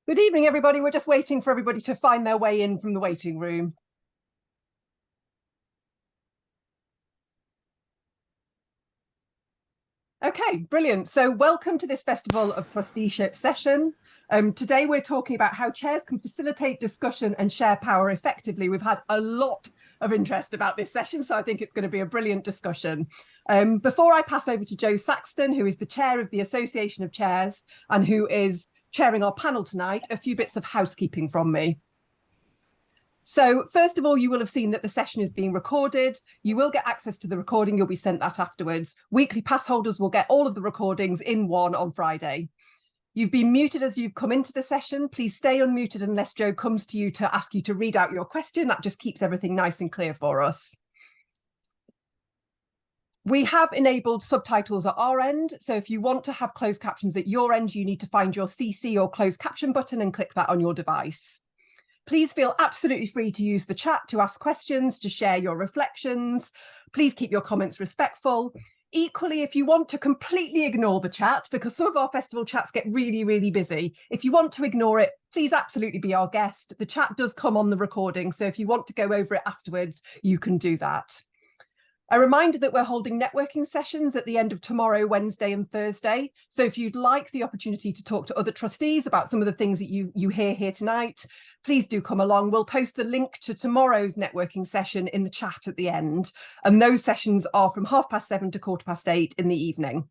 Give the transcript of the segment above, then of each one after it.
Good evening, everybody. We're just waiting for everybody to find their way in from the waiting room. Okay, brilliant. So welcome to this Festival of Trusteeship session. Today we're talking about how chairs can facilitate discussion and share power effectively. We've had a lot of interest about this session, so I think it's going to be a brilliant discussion. Before I pass over to Jo Saxton, who is the chair of the Association of Chairs and who is chairing our panel tonight, a few bits of housekeeping from me. So first of all, you will have seen that the session is being recorded. You will get access to the recording. You'll be sent that afterwards. Weekly pass holders will get all of the recordings in one on Friday. You've been muted as you've come into the session. Please stay unmuted unless Jo comes to you to ask you to read out your question. That just keeps everything nice and clear for us. We have enabled subtitles at our end. So if you want to have closed captions at your end, you need to find your CC or closed caption button and click that on your device. Please feel absolutely free to use the chat to ask questions, to share your reflections. Please keep your comments respectful. Equally, if you want to completely ignore the chat, because some of our festival chats get really, really busy, if you want to ignore it, please absolutely be our guest. The chat does come on the recording, so if you want to go over it afterwards, you can do that. A reminder that we're holding networking sessions at the end of tomorrow, Wednesday and Thursday. So if you'd like the opportunity to talk to other trustees about some of the things that you hear here tonight, please do come along. We'll post the link to tomorrow's networking session in the chat at the end. And those sessions are from 7:30 to 8:15 in the evening.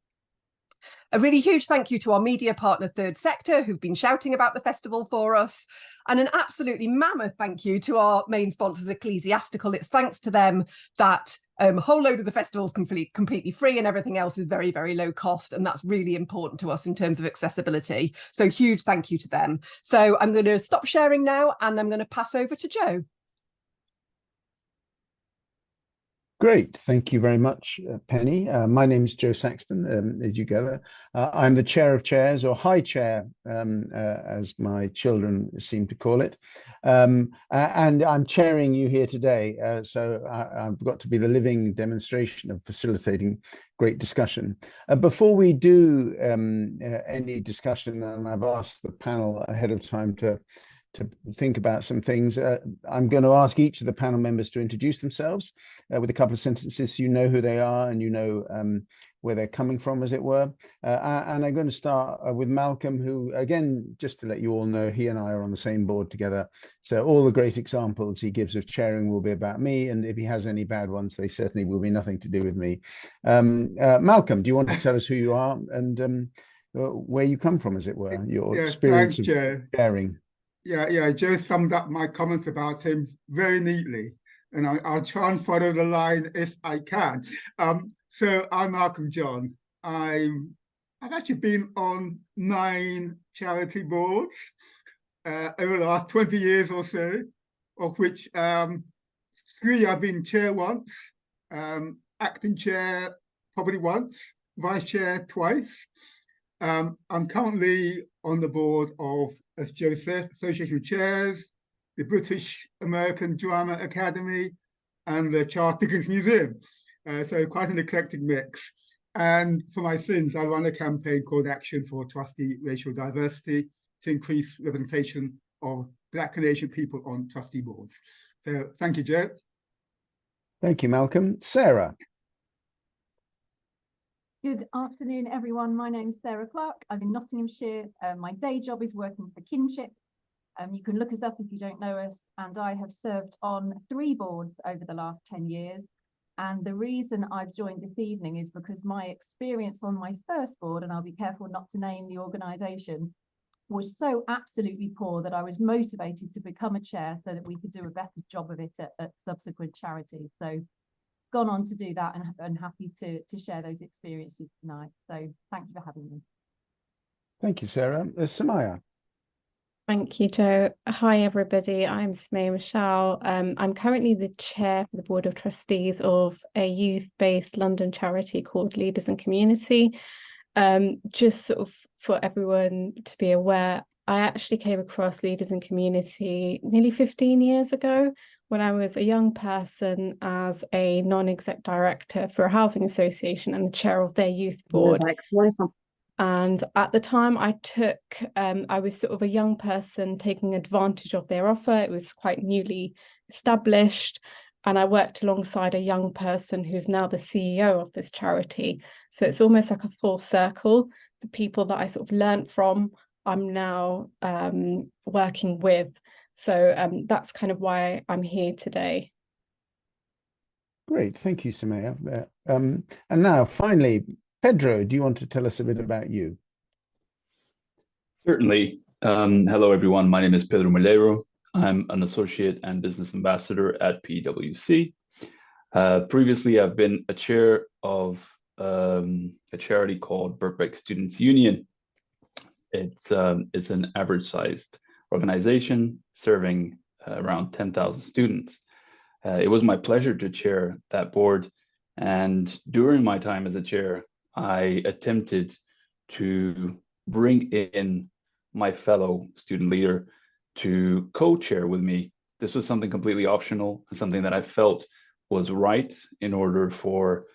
A really huge thank you to our media partner, Third Sector, who've been shouting about the festival for us. And an absolutely mammoth thank you to our main sponsors, Ecclesiastical. It's thanks to them that a whole load of the festival is completely free and everything else is very, very low cost. And that's really important to us in terms of accessibility. So huge thank you to them. So I'm going to stop sharing now and I'm going to pass over to Jo. Great, thank you very much, Penny. My name is Jo Saxton, as you gather. I'm the chair of chairs, or high chair, as my children seem to call it. And I'm chairing you here today, so I've got to be the living demonstration of facilitating great discussion. Before we do any discussion, and I've asked the panel ahead of time to think about some things. I'm going to ask each of the panel members to introduce themselves with a couple of sentences so you know who they are and you know where they're coming from, as it were. And I'm going to start with Malcolm, who, again, just to let you all know, he and I are on the same board together. So all the great examples he gives of chairing will be about me. And if he has any bad ones, they certainly will be nothing to do with me. Malcolm, do you want to tell us who you are and where you come from, as it were, your experience of chairing? Yeah, Jo summed up my comments about him very neatly, and I'll try and follow the line if I can. So I'm Malcolm John. I've actually been on 9 charity boards over the last 20 years or so, of which 3 I've been chair once, acting chair probably once, vice chair twice. I'm currently on the board of, as Jo said, Association of Chairs, the British American Drama Academy, and the Charles Dickens Museum. So quite an eclectic mix. And for my sins, I run a campaign called Action for Trustee Racial Diversity to increase representation of Black and Asian people on trustee boards. So thank you, Jo. Thank you, Malcolm. Sarah. Good afternoon, everyone. My name's Sarah Clark. I'm in Nottinghamshire. My day job is working for Kinship. You can look us up if you don't know us. And I have served on 3 boards over the last 10 years. And the reason I've joined this evening is because my experience on my first board, and I'll be careful not to name the organisation, was so absolutely poor that I was motivated to become a chair so that we could do a better job of it at subsequent charities. So gone on to do that and happy to share those experiences tonight. So thank you for having me. Thank you, Sarah. Samaya. Thank you, Jo. Hi, everybody. I'm Samaya Michelle. I'm currently the chair for the Board of Trustees of a youth-based London charity called Leaders in Community. Just sort of for everyone to be aware, I actually came across Leaders in Community nearly 15 years ago when I was a young person as a non-exec director for a housing association and the chair of their youth board. And at the time I was sort of a young person taking advantage of their offer. It was quite newly established. And I worked alongside a young person who's now the CEO of this charity. So it's almost like a full circle. The people that I sort of learned from, I'm now working with. So that's kind of why I'm here today. Great, thank you, Sumaya. And now, finally, Pedro, do you want to tell us a bit about you? Certainly. Hello, everyone. My name is Pedro Malheiro. I'm an associate and business ambassador at PwC. Previously, I've been a chair of a charity called Birkbeck Students Union. It's an average-sized organization serving around 10,000 students. It was my pleasure to chair that board, and during my time as a chair, I attempted to bring in my fellow student leader to co-chair with me. This was something completely optional, something that I felt was right in order for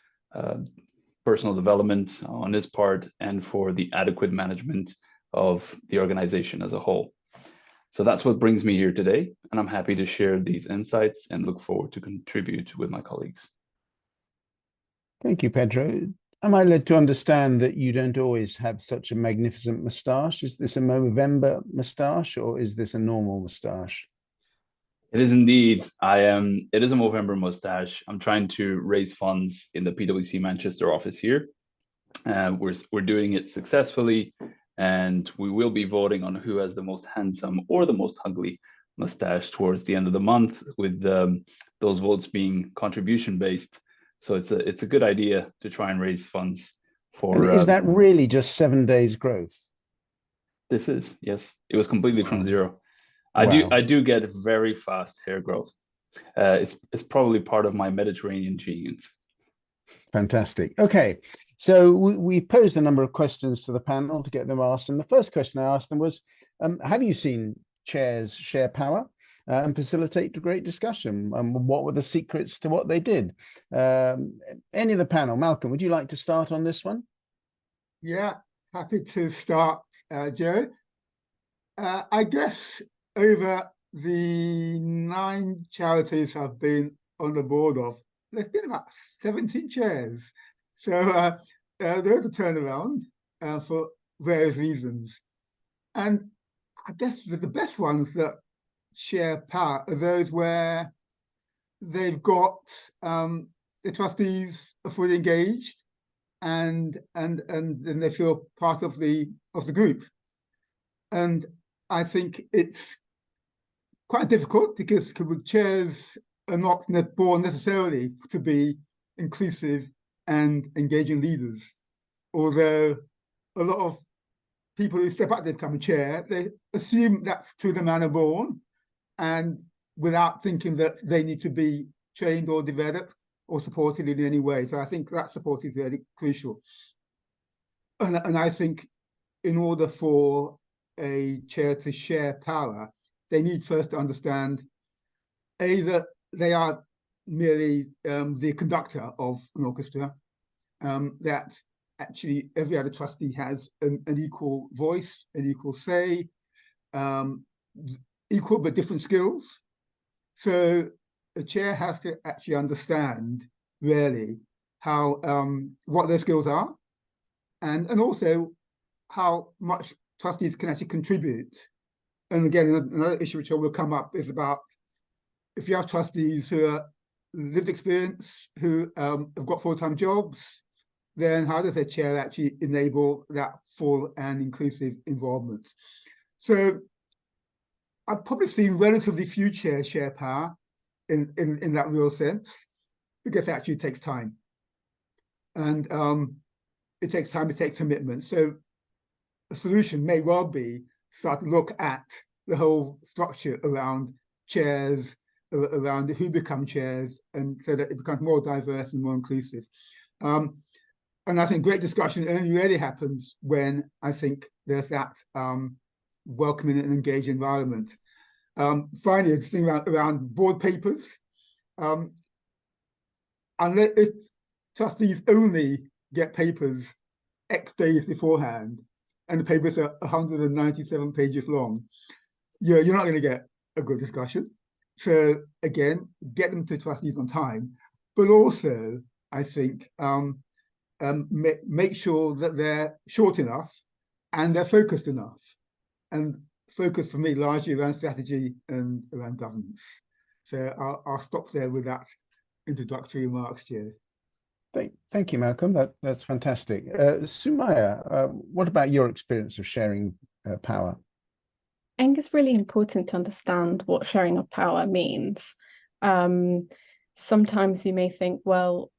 personal development on his part and for the adequate management of the organization as a whole. So that's what brings me here today, and I'm happy to share these insights and look forward to contribute with my colleagues. Thank you, Pedro. Am I led to understand that you don't always have such a magnificent moustache? Is this a Movember moustache or is this a normal moustache? It is indeed. It is a Movember moustache. I'm trying to raise funds in the PwC Manchester office here. We're doing it successfully, and we will be voting on who has the most handsome or the most ugly mustache towards the end of the month, with those votes being contribution based. So it's a good idea to try and raise funds for. And is that really just 7 days growth? This is, yes. It was completely from zero. Wow. I do get very fast hair growth. It's probably part of my Mediterranean genes. Fantastic. Okay, so we posed a number of questions to the panel to get them asked. And the first question I asked them was, have you seen chairs share power and facilitate a great discussion? What were the secrets to what they did? Any of the panel? Malcolm, would you like to start on this one? Yeah, happy to start, Joe. I guess over the 9 charities I've been on the board of, there's been about 17 chairs. So there's a turnaround for various reasons. And I guess the best ones that share power are those where they've got the trustees are fully engaged and they feel part of the group. And I think it's quite difficult because chairs are not born necessarily to be inclusive and engaging leaders. Although a lot of people who step out to become a chair, they assume that's to the manner born, and without thinking that they need to be trained or developed or supported in any way. So I think that support is really crucial. And I think in order for a chair to share power, they need first to understand, A, that they are merely the conductor of an orchestra, that actually every other trustee has an equal voice, an equal say, equal but different skills. So the chair has to actually understand really how what their skills are, and also how much trustees can actually contribute. And again, another issue which will come up is about if you have trustees who are lived experience, who have got full-time jobs, then how does the chair actually enable that full and inclusive involvement? So I've probably seen relatively few chairs share power in that real sense, because it actually takes time. And it takes time, it takes commitment. So a solution may well be start to look at the whole structure around chairs, around who become chairs, and so that it becomes more diverse and more inclusive. And I think great discussion only really happens when I think there's that welcoming and engaged environment. Finally, a thing around board papers. Unless if trustees only get papers X days beforehand, and the papers are 197 pages long, you're not going to get a good discussion. So again, get them to trustees on time, but also I think make sure that they're short enough and they're focused enough. And focus for me largely around strategy and around governance. So I'll stop there with that introductory remarks, Chair. Thank you, Malcolm. That's fantastic. Sumaya, what about your experience of sharing power? I think it's really important to understand what sharing of power means. Sometimes you may think, well,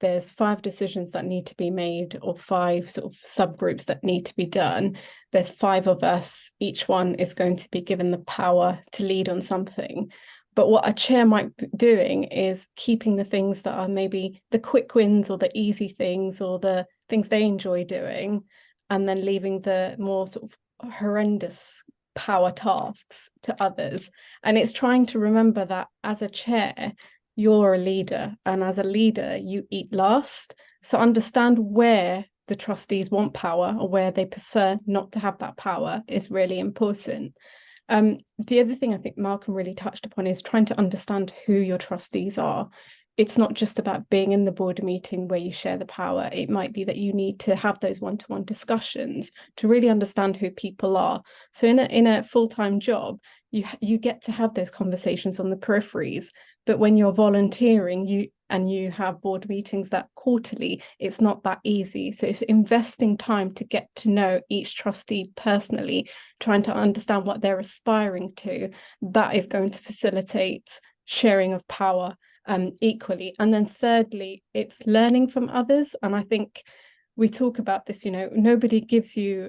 there's 5 decisions that need to be made, or 5 sort of subgroups that need to be done. There's 5 of us, each one is going to be given the power to lead on something. But what a chair might be doing is keeping the things that are maybe the quick wins or the easy things or the things they enjoy doing, and then leaving the more sort of horrendous power tasks to others. And it's trying to remember that as a chair, you're a leader, and as a leader, you eat last. So understand where the trustees want power or where they prefer not to have that power is really important. The other thing I think Malcolm really touched upon is trying to understand who your trustees are. It's not just about being in the board meeting where you share the power. It might be that you need to have those one-to-one discussions to really understand who people are. So in a full-time job, you get to have those conversations on the peripheries. But when you're volunteering, you have board meetings that quarterly, it's not that easy. So it's investing time to get to know each trustee personally, trying to understand what they're aspiring to. That is going to facilitate sharing of power equally. And then thirdly, it's learning from others. And I think we talk about this, nobody gives you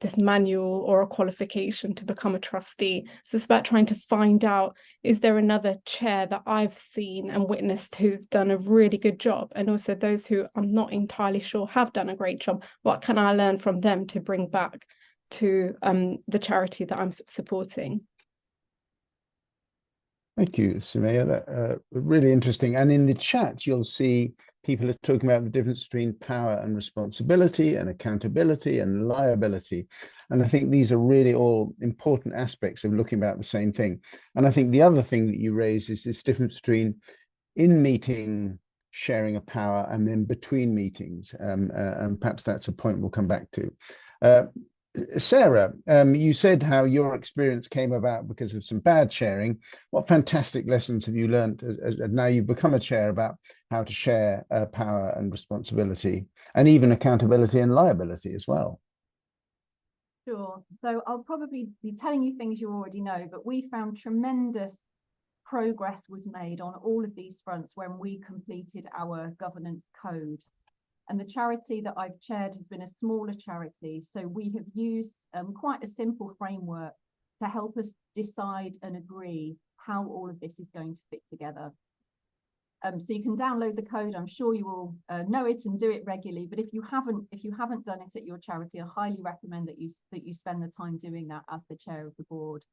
this manual or a qualification to become a trustee. So it's about trying to find out, is there another chair that I've seen and witnessed who've done a really good job? And also those who I'm not entirely sure have done a great job, what can I learn from them to bring back to the charity that I'm supporting? Thank you, Sumaya. Really interesting. And in the chat, you'll see people are talking about the difference between power and responsibility and accountability and liability. And I think these are really all important aspects of looking about the same thing. And I think the other thing that you raise is this difference between in-meeting sharing of power and then between meetings. And perhaps that's a point we'll come back to. Sarah, you said how your experience came about because of some bad sharing. What fantastic lessons have you learned as now you've become a chair about how to share power and responsibility, and even accountability and liability as well? Sure. So I'll probably be telling you things you already know, but we found tremendous progress was made on all of these fronts when we completed our governance code. And the charity that I've chaired has been a smaller charity. So we have used quite a simple framework to help us decide and agree how all of this is going to fit together. So you can download the code. I'm sure you will know it and do it regularly. But if you haven't done it at your charity, I highly recommend that you spend the time doing that as the chair of the board.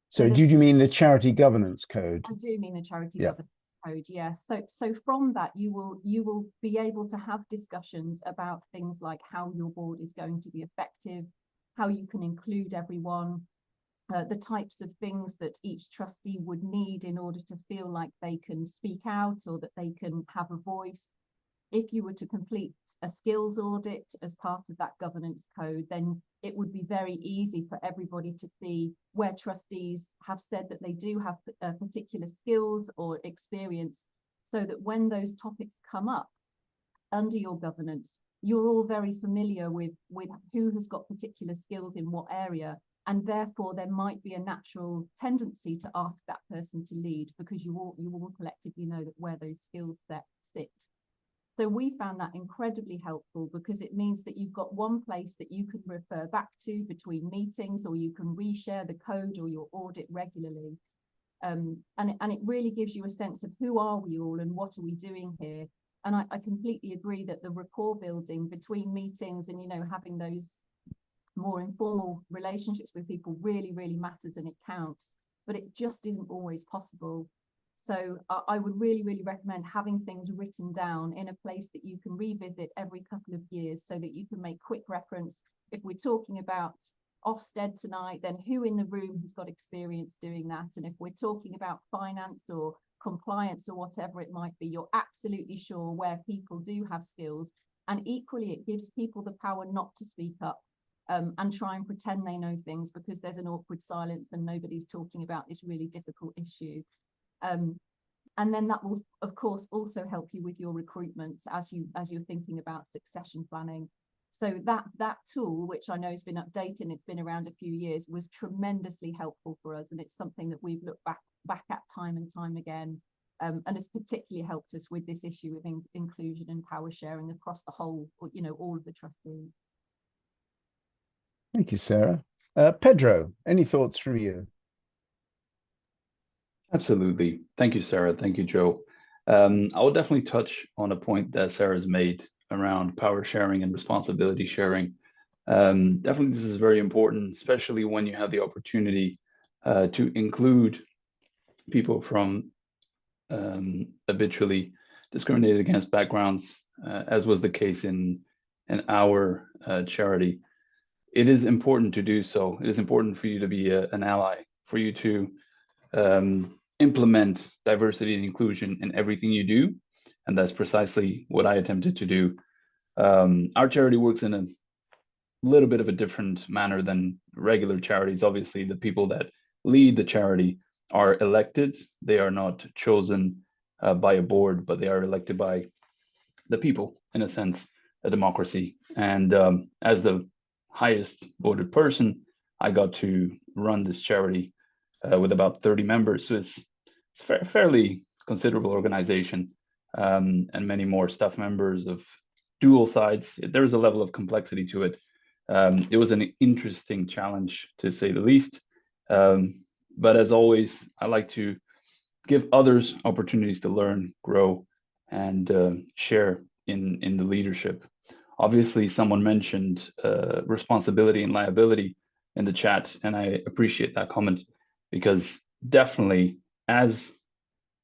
So do you mean the charity governance code? I do mean the charity governance code, yes. So from that, you will be able to have discussions about things like how your board is going to be effective, how you can include everyone, the types of things that each trustee would need in order to feel like they can speak out or that they can have a voice. If you were to complete a skills audit as part of that governance code, then it would be very easy for everybody to see where trustees have said that they do have particular skills or experience, so that when those topics come up under your governance, you're all very familiar with who has got particular skills in what area, and therefore there might be a natural tendency to ask that person to lead because you all collectively know that where those skill sets sit. So we found that incredibly helpful because it means that you've got one place that you can refer back to between meetings, or you can reshare the code or your audit regularly. And it really gives you a sense of who are we all and what are we doing here. And I completely agree that the rapport building between meetings and, having those more informal relationships with people really, really matters and it counts, but it just isn't always possible. So I would really, really recommend having things written down in a place that you can revisit every couple of years so that you can make quick reference. If we're talking about Ofsted tonight, then who in the room has got experience doing that? And if we're talking about finance or compliance or whatever it might be, you're absolutely sure where people do have skills. And equally, it gives people the power not to speak up and try and pretend they know things because there's an awkward silence and nobody's talking about this really difficult issue. And then that will, of course, also help you with your recruitment as you're thinking about succession planning. So that tool, which I know has been updated, it's been around a few years, was tremendously helpful for us, and it's something that we've looked back at time and time again, and has particularly helped us with this issue of inclusion and power sharing across the whole, all of the trustees. Thank you, Sarah. Pedro, any thoughts from you? Absolutely. Thank you, Sarah. Thank you, Joe. I will definitely touch on a point that Sarah's made around power sharing and responsibility sharing. Definitely, this is very important, especially when you have the opportunity to include people from habitually discriminated against backgrounds, as was the case in our charity. It is important to do so. It is important for you to be an ally, for you to implement diversity and inclusion in everything you do. And that's precisely what I attempted to do. Our charity works in a little bit of a different manner than regular charities. Obviously, the people that lead the charity are elected. They are not chosen by a board, but they are elected by the people, in a sense, a democracy. And as the highest voted person, I got to run this charity with about 30 members. So it's a fairly considerable organization, and many more staff members of dual sides. There's a level of complexity to it. It was an interesting challenge, to say the least. But as always, I like to give others opportunities to learn, grow, and share in the leadership. Obviously, someone mentioned responsibility and liability in the chat, and I appreciate that comment, because definitely as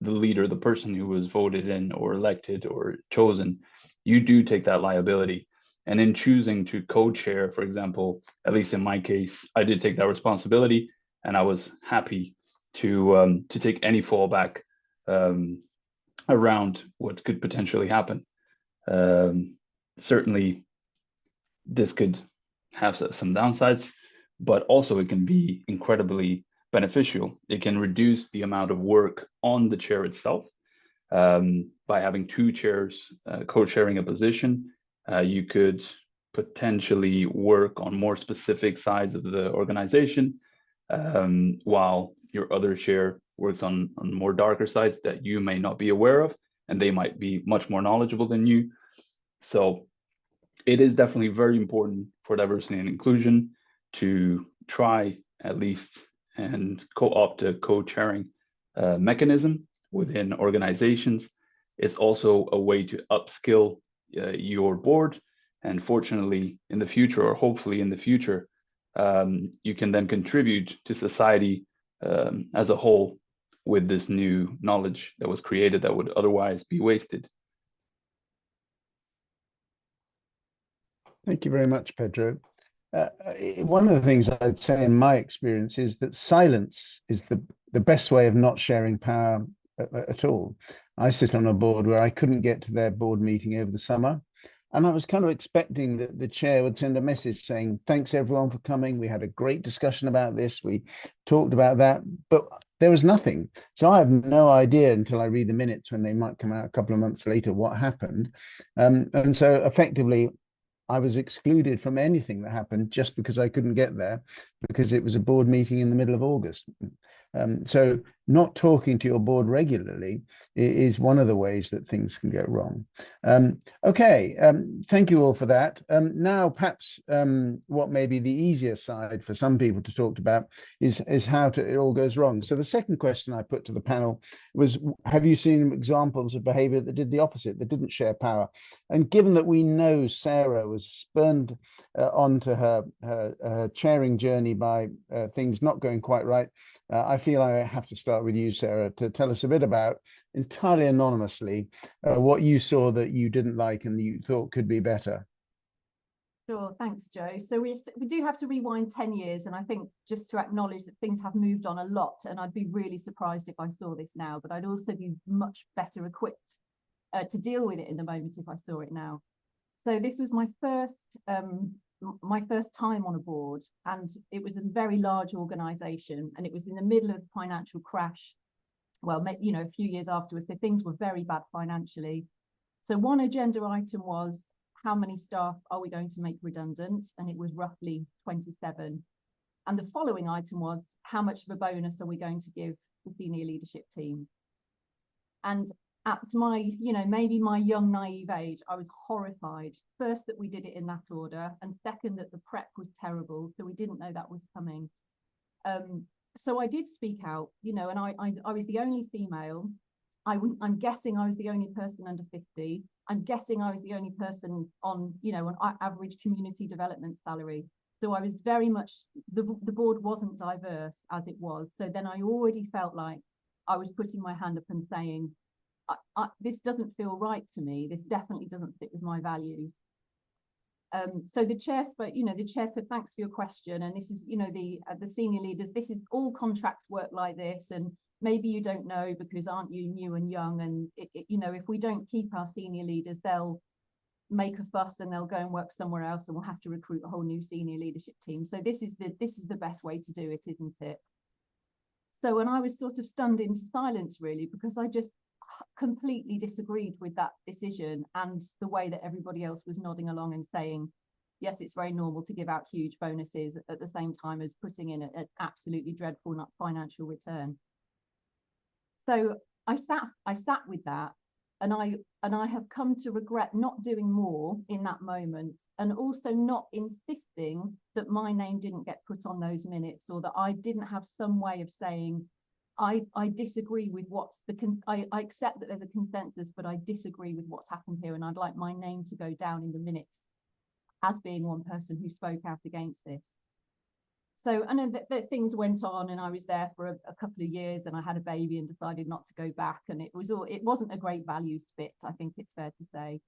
the leader, the person who was voted in or elected or chosen, you do take that liability. And in choosing to co-chair, for example, at least in my case, I did take that responsibility, and I was happy to take any fallback around what could potentially happen. Certainly, this could have some downsides, but also it can be incredibly beneficial. It can reduce the amount of work on the chair itself. By having two chairs co-chairing a position, you could potentially work on more specific sides of the organization, while your other chair works on more darker sides that you may not be aware of, and they might be much more knowledgeable than you. So it is definitely very important for diversity and inclusion to try at least and co-opt a co-chairing mechanism within organizations. It's also a way to upskill your board. And fortunately, in the future, or hopefully in the future, you can then contribute to society as a whole with this new knowledge that was created that would otherwise be wasted. Thank you very much, Pedro. One of the things I'd say in my experience is that silence is the best way of not sharing power at all. I sit on a board where I couldn't get to their board meeting over the summer, and I was kind of expecting that the chair would send a message saying, thanks everyone for coming. We had a great discussion about this. We talked about that, but there was nothing. So I have no idea until I read the minutes when they might come out a couple of months later what happened. And so effectively, I was excluded from anything that happened just because I couldn't get there, because it was a board meeting in the middle of August. So not talking to your board regularly is one of the ways that things can go wrong. Okay, thank you all for that. Now, perhaps what may be the easier side for some people to talk about is how it all goes wrong. So the second question I put to the panel was, have you seen examples of behavior that did the opposite, that didn't share power? And given that we know Sarah was spurned onto her chairing journey by things not going quite right, I feel I have to start with you, Sarah, to tell us a bit about, entirely anonymously, what you saw that you didn't like and you thought could be better. Sure, thanks, Joe. So we do have to rewind 10 years, and I think just to acknowledge that things have moved on a lot, and I'd be really surprised if I saw this now, but I'd also be much better equipped to deal with it in the moment if I saw it now. So this was my first time on a board, and it was a very large organisation, and it was in the middle of financial crash. Well, you know, a few years afterwards, so things were very bad financially. So one agenda item was, how many staff are we going to make redundant? And it was roughly 27. And the following item was, how much of a bonus are we going to give the senior leadership team? And at my, you know, maybe my young naive age, I was horrified. First, that we did it in that order, and second, that the prep was terrible, so we didn't know that was coming. So I did speak out, you know, and I was the only female. I'm guessing I was the only person under 50. I'm guessing I was the only person on, you know, an average community development salary. So I was very much, the board wasn't diverse as it was. So then I already felt like I was putting my hand up and saying, this doesn't feel right to me. This definitely doesn't fit with my values. So the chair spoke, you know, the chair said, thanks for your question. And this is, you know, the senior leaders, this is all contracts work like this. And maybe you don't know because aren't you new and young? And, you know, if we don't keep our senior leaders, they'll make a fuss and they'll go and work somewhere else, and we'll have to recruit a whole new senior leadership team. So this is the best way to do it, isn't it? So, and I was sort of stunned into silence, really, because I just completely disagreed with that decision and the way that everybody else was nodding along and saying, yes, it's very normal to give out huge bonuses at the same time as putting in an absolutely dreadful financial return. So I sat with that, and I have come to regret not doing more in that moment, and also not insisting that my name didn't get put on those minutes, or that I didn't have some way of saying, I disagree with what's I accept that there's a consensus, but I disagree with what's happened here, and I'd like my name to go down in the minutes as being one person who spoke out against this. So, and then things went on, and I was there for a couple of years, and I had a baby and decided not to go back, and it wasn't a great values fit, I think it's fair to say.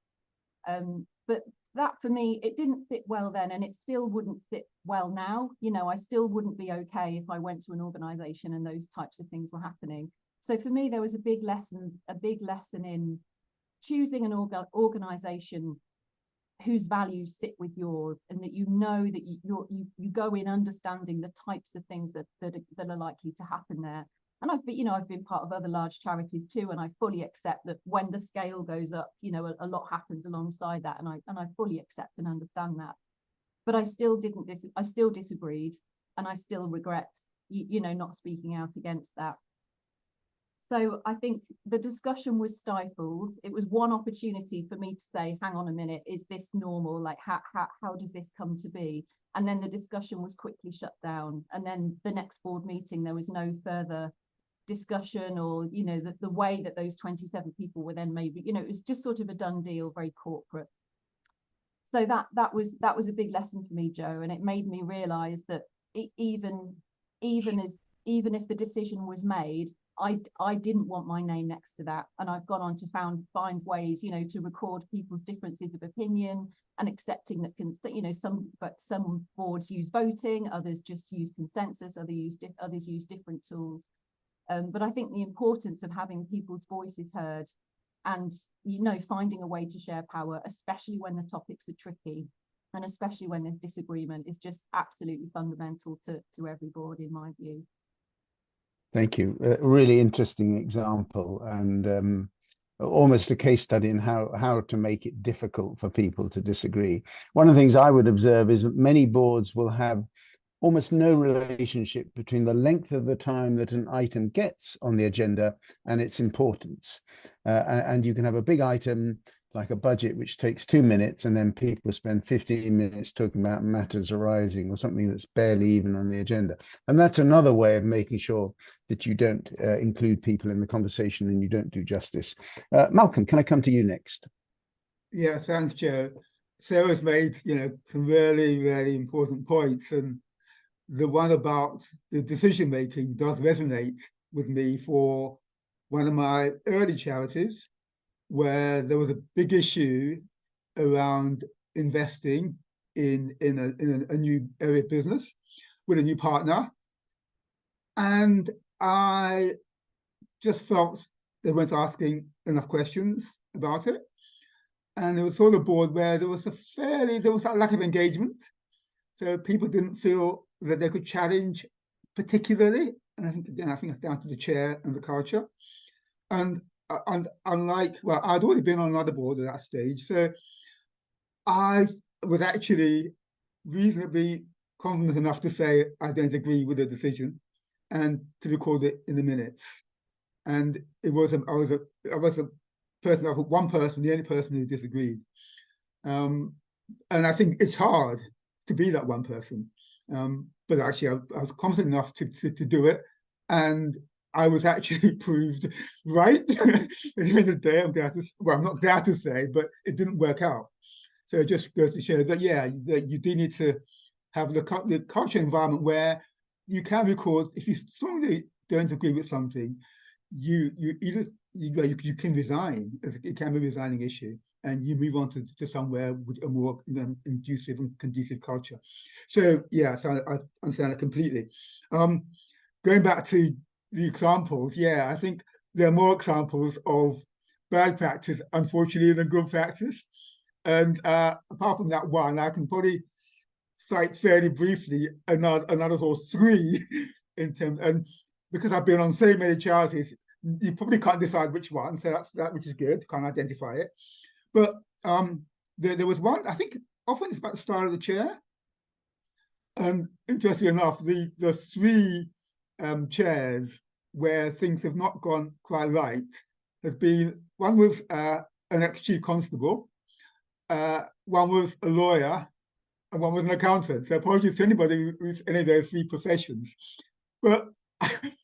But that, for me, it didn't sit well then, and it still wouldn't sit well now. You know, I still wouldn't be okay if I went to an organization and those types of things were happening. So for me, there was a big lesson in choosing an organization whose values sit with yours, and that you know that you go in understanding the types of things that are likely to happen there. And I've been part of other large charities too, and I fully accept that when the scale goes up, you know, a lot happens alongside that, and I fully accept and understand that. But I still disagreed, and I still regret, you know, not speaking out against that. So I think the discussion was stifled. It was one opportunity for me to say, hang on a minute, is this normal? Like, how does this come to be? And then the discussion was quickly shut down. And then the next board meeting, there was no further discussion, or, you know, the way that those 27 people were then made, you know, it was just sort of a done deal, very corporate. So that was a big lesson for me, Joe, and it made me realize that even if the decision was made, I didn't want my name next to that, and I've gone on to find ways, you know, to record people's differences of opinion, and accepting that, you know, some boards use voting, others just use consensus, others use different tools. But I think the importance of having people's voices heard, and, you know, finding a way to share power, especially when the topics are tricky, and especially when there's disagreement, is just absolutely fundamental to every board, in my view. Thank you. A really interesting example, and almost a case study in how to make it difficult for people to disagree. One of the things I would observe is that many boards will have almost no relationship between the length of the time that an item gets on the agenda and its importance. And you can have a big item like a budget, which takes 2 minutes, and then people spend 15 minutes talking about matters arising or something that's barely even on the agenda. And that's another way of making sure that you don't include people in the conversation and you don't do justice. Malcolm, can I come to you next? Yeah, thanks, Joe. Sarah's made, you know, some really, really important points, and the one about the decision making does resonate with me for one of my early charities, where there was a big issue around investing in a new area of business with a new partner. And I just felt they weren't asking enough questions about it. And it was sort of board where there was that lack of engagement. So people didn't feel that they could challenge particularly. And I think it's down to the chair and the culture. And unlike, well, I'd already been on another board at that stage. So I was actually reasonably confident enough to say I don't agree with the decision and to record it in the minutes. And I was a person, one person, the only person who disagreed. And I think it's hard to be that one person. But actually, I was confident enough to do it. And I was actually proved right. At the end of the day, I'm not glad to say, but it didn't work out. So it just goes to show that, yeah, that you do need to have the culture environment where you can record, if you strongly don't agree with something, you can resign. It can be a resigning issue, and you move on to somewhere with a more conducive and conducive culture. So yeah, so I understand it completely. Going back to the examples, yeah, I think there are more examples of bad practice, unfortunately, than good practice. And apart from that one, I can probably cite fairly briefly another sort of three in terms, and because I've been on so many charities, you probably can't decide which one, so that's that, which is good, can't identify it. But there was one, I think often it's about the style of the chair. And interestingly enough, the three chairs where things have not gone quite right has been, one was an ex-chief constable, one was a lawyer, and one was an accountant. So apologies to anybody who's any of those three professions. But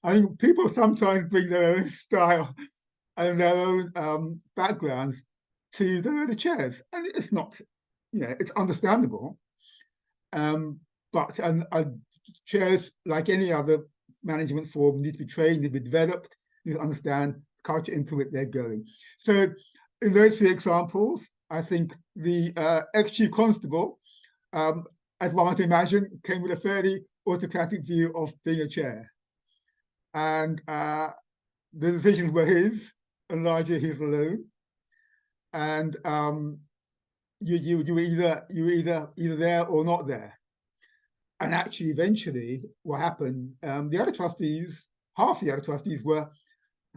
I think people sometimes bring their own style and their own backgrounds to the chairs. And it's not, it's understandable. But chairs, like any other management form, need to be trained, need to be developed, need to understand the culture into which they're going. So in those three examples, I think the ex-chief constable, as one might imagine, came with a fairly autocratic view of being a chair. And the decisions were his, and largely his alone. And you were either there or not there. And actually, eventually, what happened, the other trustees, half the other trustees were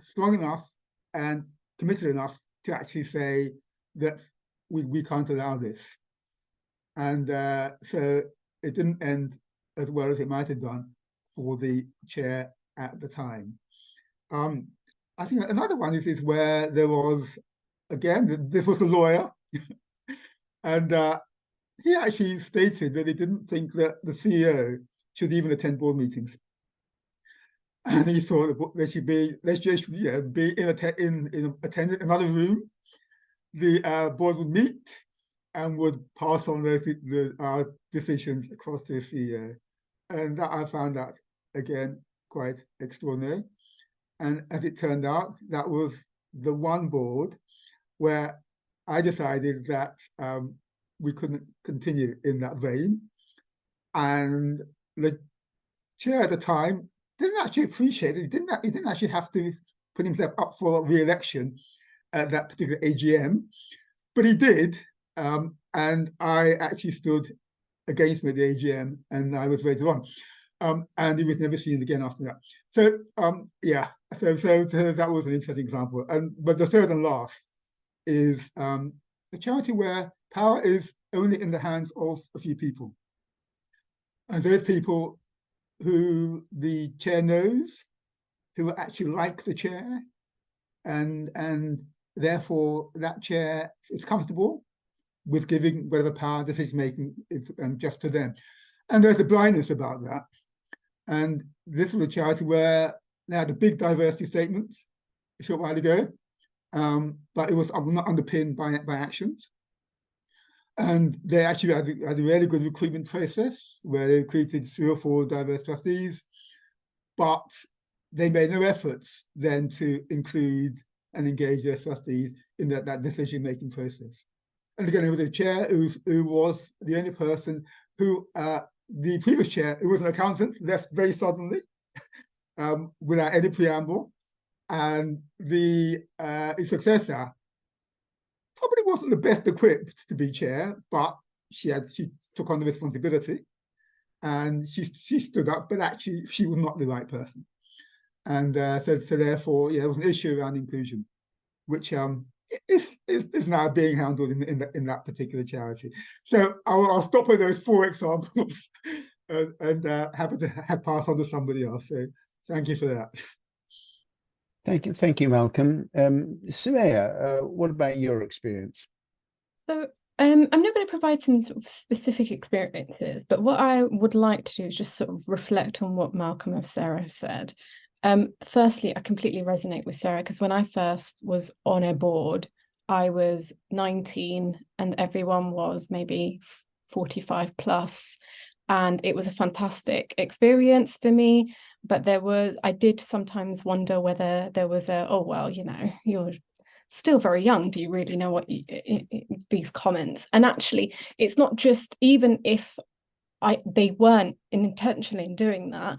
strong enough and committed enough to actually say that we can't allow this. And so it didn't end as well as it might have done for the chair at the time. I think another one is where there was, again, this was a lawyer, and he actually stated that he didn't think that the CEO should even attend board meetings. And he thought that they should be, let's just be attending another room. The board would meet and would pass on our decisions across to the CEO. And that, I found that, again, quite extraordinary. And as it turned out, that was the one board where I decided that we couldn't continue in that vein. And the chair at the time didn't actually appreciate it. He didn't actually have to put himself up for re-election at that particular AGM, but he did. And I actually stood against him at the AGM, and I was voted on. And he was never seen again after that. So yeah, so that was an interesting example. But the third and last is a charity where power is only in the hands of a few people. And those people who the chair knows, who actually like the chair, and therefore that chair is comfortable with giving whatever power decision making is just to them. And there's a blindness about that. And this was a charity where they had a big diversity statement a short while ago, but it was not underpinned by actions. And they actually had a really good recruitment process where they recruited 3 or 4 diverse trustees, but they made no efforts then to include and engage their trustees in that decision-making process. And again, it was a chair who was the only person who, the previous chair, who was an accountant, left very suddenly without any preamble. And the successor probably wasn't the best equipped to be chair, but she took on the responsibility and she stood up, but actually she was not the right person. And so therefore, yeah, there was an issue around inclusion, which is now being handled in that particular charity. So I'll stop with those 4 examples and happy to pass on to somebody else. So thank you for that. Thank you, Malcolm. Sumaya, what about your experience? So I'm not going to provide some sort of specific experiences, but what I would like to do is just sort of reflect on what Malcolm and Sarah said. Firstly, I completely resonate with Sarah, because when I first was on a board, I was 19 and everyone was maybe 45 plus. And it was a fantastic experience for me. But I did sometimes wonder whether there was oh, well, you know, you're still very young. Do you really know what these comments? And actually, it's not just, even if they weren't intentionally doing that,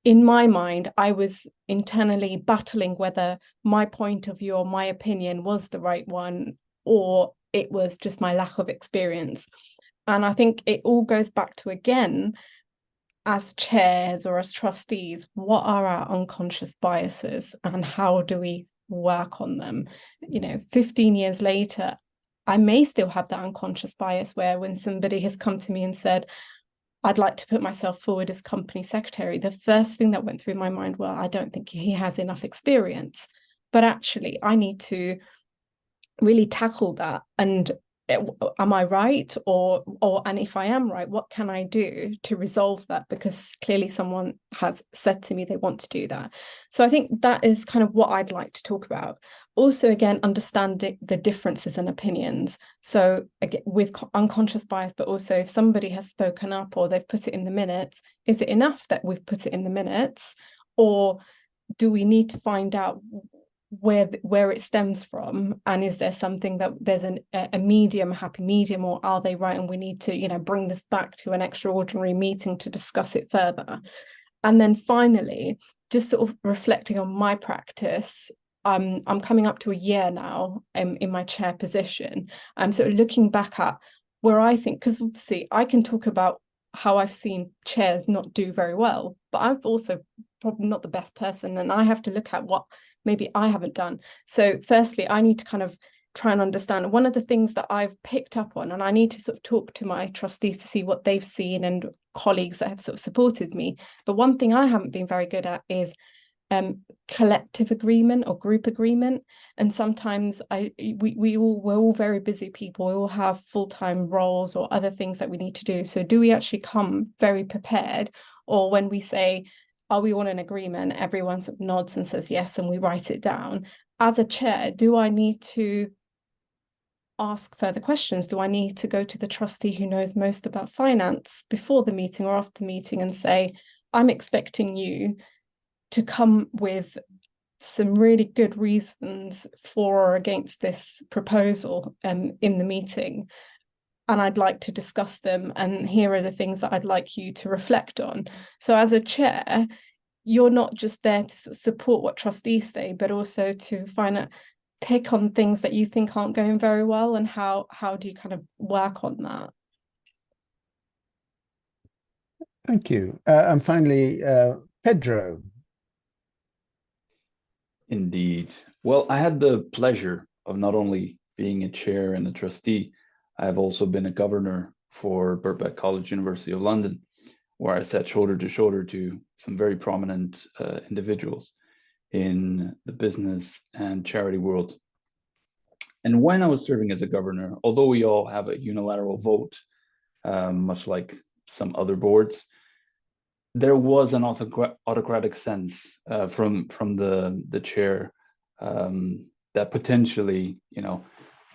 in my mind, I was internally battling whether my point of view or my opinion was the right one, or it was just my lack of experience. And I think it all goes back to, again, as chairs or as trustees, what are our unconscious biases and how do we work on them? 15 years later, I may still have that unconscious bias where when somebody has come to me and said, I'd like to put myself forward as company secretary, the first thing that went through my mind, well, I don't think he has enough experience. But actually, I need to really tackle that. And am I right? And if I am right, what can I do to resolve that? Because clearly someone has said to me they want to do that. So I think that is kind of what I'd like to talk about. Also, again, understanding the differences in opinions. So again, with unconscious bias, but also if somebody has spoken up or they've put it in the minutes, is it enough that we've put it in the minutes? Or do we need to find out where it stems from, and is there something that there's a happy medium, or are they right and we need to bring this back to an extraordinary meeting to discuss it further? And then finally, just sort of reflecting on my practice, I'm coming up to a year now in my chair position. I'm sort of looking back at where I think, because obviously I can talk about how I've seen chairs not do very well, but I've also probably not the best person, and I have to look at what maybe I haven't done. So firstly, I need to kind of try and understand. One of the things that I've picked up on, and I need to sort of talk to my trustees to see what they've seen and colleagues that have sort of supported me. But one thing I haven't been very good at is collective agreement or group agreement. And sometimes we're all very busy people. We all have full-time roles or other things that we need to do. So do we actually come very prepared, or when we say, are we all in agreement, everyone sort of nods and says yes and we write it down? As a chair, do I need to ask further questions? Do I need to go to the trustee who knows most about finance before the meeting or after the meeting and say, I'm expecting you to come with some really good reasons for or against this proposal in the meeting, and I'd like to discuss them, and here are the things that I'd like you to reflect on. So as a chair, you're not just there to support what trustees say, but also to pick on things that you think aren't going very well, and how do you kind of work on that? Thank you. And finally, Pedro. Indeed. Well, I had the pleasure of not only being a chair and a trustee, I have also been a governor for Birkbeck College, University of London, where I sat shoulder to shoulder to some very prominent individuals in the business and charity world. And when I was serving as a governor, although we all have a unilateral vote, much like some other boards, there was an autocratic sense from the chair that potentially,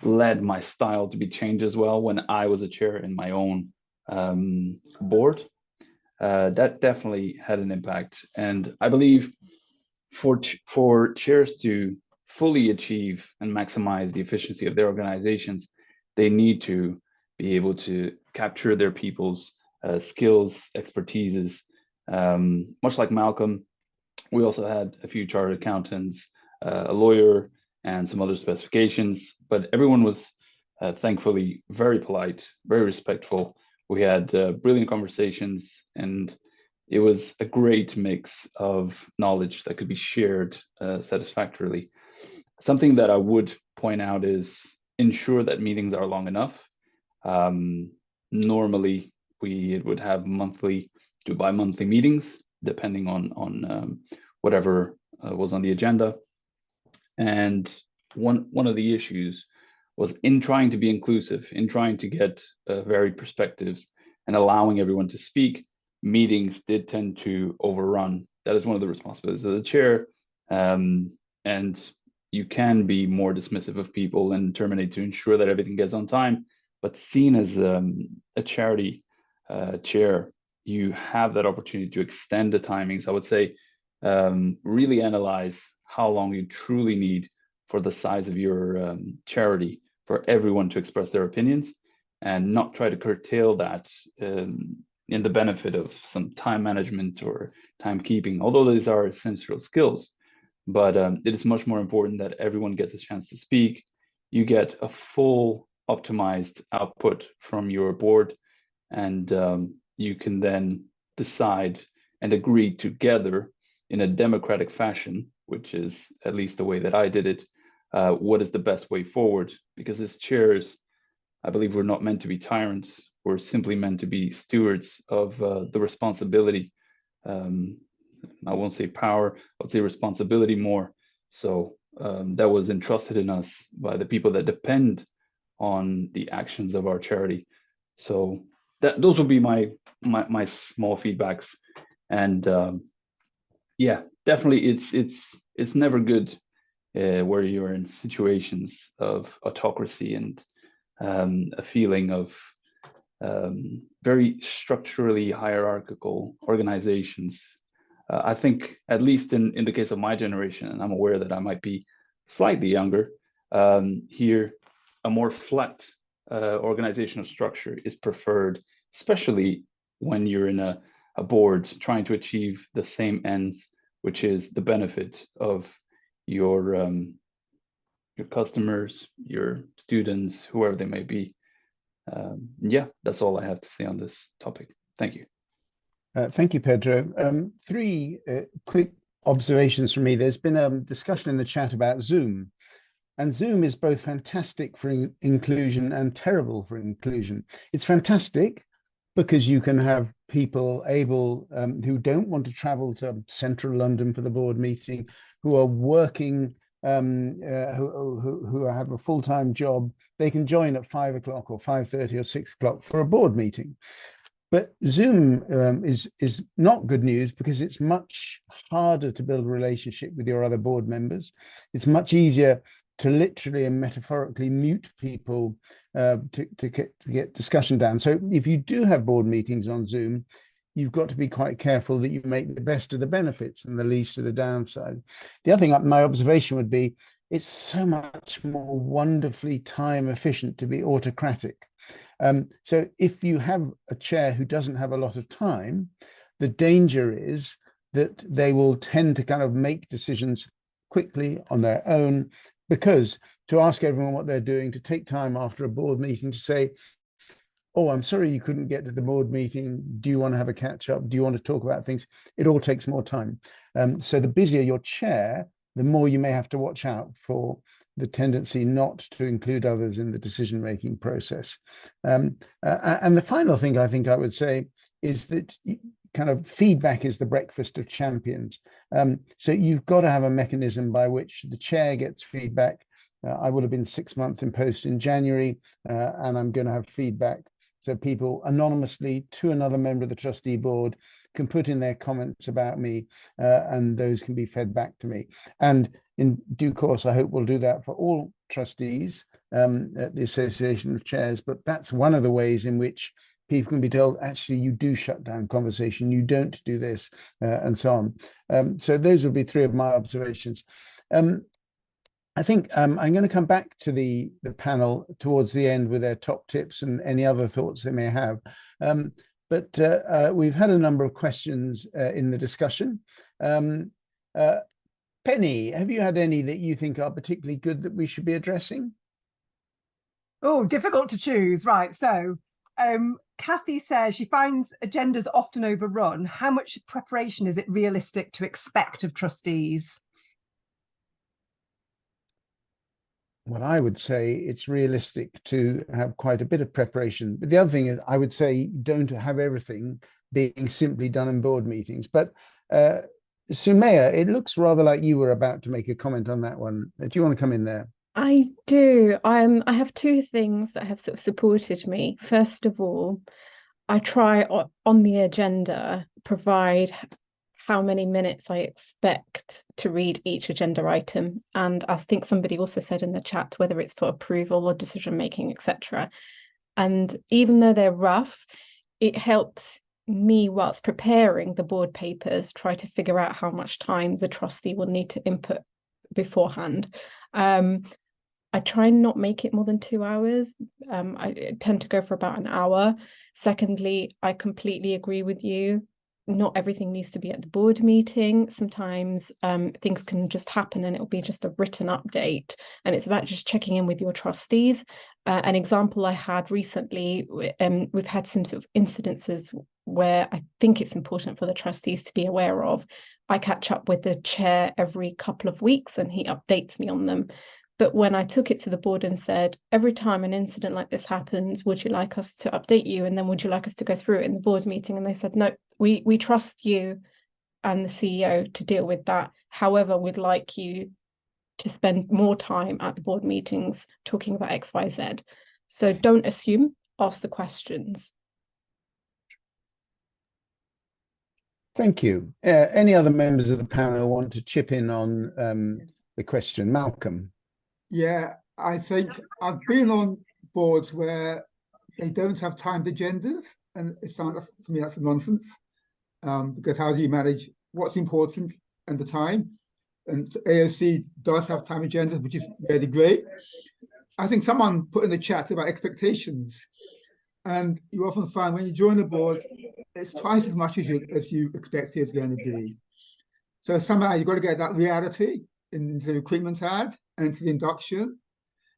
led my style to be changed as well when I was a chair in my own board. That definitely had an impact. And I believe for chairs to fully achieve and maximize the efficiency of their organizations, they need to be able to capture their people's skills, expertises. Much like Malcolm, we also had a few chartered accountants, a lawyer, and some other specifications, but everyone was thankfully very polite, very respectful. We had brilliant conversations, and it was a great mix of knowledge that could be shared satisfactorily. Something that I would point out is ensure that meetings are long enough. Normally, we would have monthly to bi-monthly meetings, depending on whatever was on the agenda. And one of the issues was in trying to be inclusive, in trying to get varied perspectives and allowing everyone to speak, meetings did tend to overrun. That is one of the responsibilities of the chair. And you can be more dismissive of people and terminate to ensure that everything gets on time. But seen as a charity chair, you have that opportunity to extend the timings. I would say really analyze how long you truly need for the size of your charity for everyone to express their opinions, and not try to curtail that in the benefit of some time management or timekeeping, although these are essential skills. But it is much more important that everyone gets a chance to speak. You get a full optimized output from your board, and you can then decide and agree together in a democratic fashion, which is at least the way that I did it, what is the best way forward. Because as chairs, I believe we're not meant to be tyrants. We're simply meant to be stewards of the responsibility. I won't say power, I would say responsibility more. So that was entrusted in us by the people that depend on the actions of our charity. So those will be my small feedbacks. And yeah, definitely it's never good where you're in situations of autocracy and a feeling of very structurally hierarchical organizations. I think, at least in the case of my generation, and I'm aware that I might be slightly younger, here a more flat organizational structure is preferred, especially when you're in a board trying to achieve the same ends, which is the benefit of your customers, your students, whoever they may be. Yeah, that's all I have to say on this topic. Thank you. Thank you, Pedro. Three quick observations from me. There's been a discussion in the chat about Zoom, and Zoom is both fantastic for inclusion and terrible for inclusion. It's fantastic because you can have people able who don't want to travel to central London for the board meeting, who are working, who have a full-time job. They can join at 5 o'clock or 5:30 or 6 o'clock for a board meeting. But Zoom is not good news because it's much harder to build a relationship with your other board members. It's much easier to literally and metaphorically mute people to get discussion down. So if you do have board meetings on Zoom, you've got to be quite careful that you make the best of the benefits and the least of the downside. The other thing, my observation would be, it's so much more wonderfully time efficient to be autocratic. So if you have a chair who doesn't have a lot of time, the danger is that they will tend to kind of make decisions quickly on their own, because to ask everyone what they're doing, to take time after a board meeting to say, oh, I'm sorry you couldn't get to the board meeting. Do you want to have a catch up? Do you want to talk about things? It all takes more time. So the busier your chair, the more you may have to watch out for the tendency not to include others in the decision-making process. And the final thing I think I would say is that kind of feedback is the breakfast of champions. So you've got to have a mechanism by which the chair gets feedback. I would have been 6 months in post in January, and I'm going to have feedback. So people anonymously to another member of the trustee board can put in their comments about me, and those can be fed back to me. And in due course, I hope we'll do that for all trustees, at the Association of Chairs, but that's one of the ways in which people can be told, actually, you do shut down conversation, you don't do this, and so on. So those would be three of my observations. I think I'm going to come back to the panel towards the end with their top tips and any other thoughts they may have. But we've had a number of questions in the discussion. Penny, have you had any that you think are particularly good that we should be addressing? Oh, difficult to choose. Right. So Kathy says she finds agendas often overrun. How much preparation is it realistic to expect of trustees? Well, I would say it's realistic to have quite a bit of preparation. But the other thing is, I would say don't have everything being simply done in board meetings. But Sumaya, it looks rather like you were about to make a comment on that one. Do you want to come in there? I do. I have two things that have sort of supported me. First of all, I try on the agenda provide how many minutes I expect to read each agenda item. And I think somebody also said in the chat, whether it's for approval or decision making, etc. And even though they're rough, it helps me, whilst preparing the board papers, try to figure out how much time the trustee will need to input beforehand. I try and not make it more than 2 hours. I tend to go for about an hour. Secondly, I completely agree with you. Not everything needs to be at the board meeting. Sometimes things can just happen and it'll be just a written update. And it's about just checking in with your trustees. An example I had recently, we've had some sort of incidences where I think it's important for the trustees to be aware of. I catch up with the chair every couple of weeks and he updates me on them. But when I took it to the board and said, every time an incident like this happens, would you like us to update you? And then would you like us to go through it in the board meeting? And they said, no, we trust you and the CEO to deal with that. However, we'd like you to spend more time at the board meetings talking about X, Y, Z. So don't assume, ask the questions. Thank you. Any other members of the panel want to chip in on the question? Malcolm. Yeah, I think I've been on boards where they don't have timed agendas, and it sounds, for me, that's nonsense. Because how do you manage what's important and the time? And AOC does have time agendas, which is really great. I think someone put in the chat about expectations, and you often find when you join the board, it's twice as much as you expect it's going to be. So somehow you've got to get that reality into the recruitment ad and into the induction.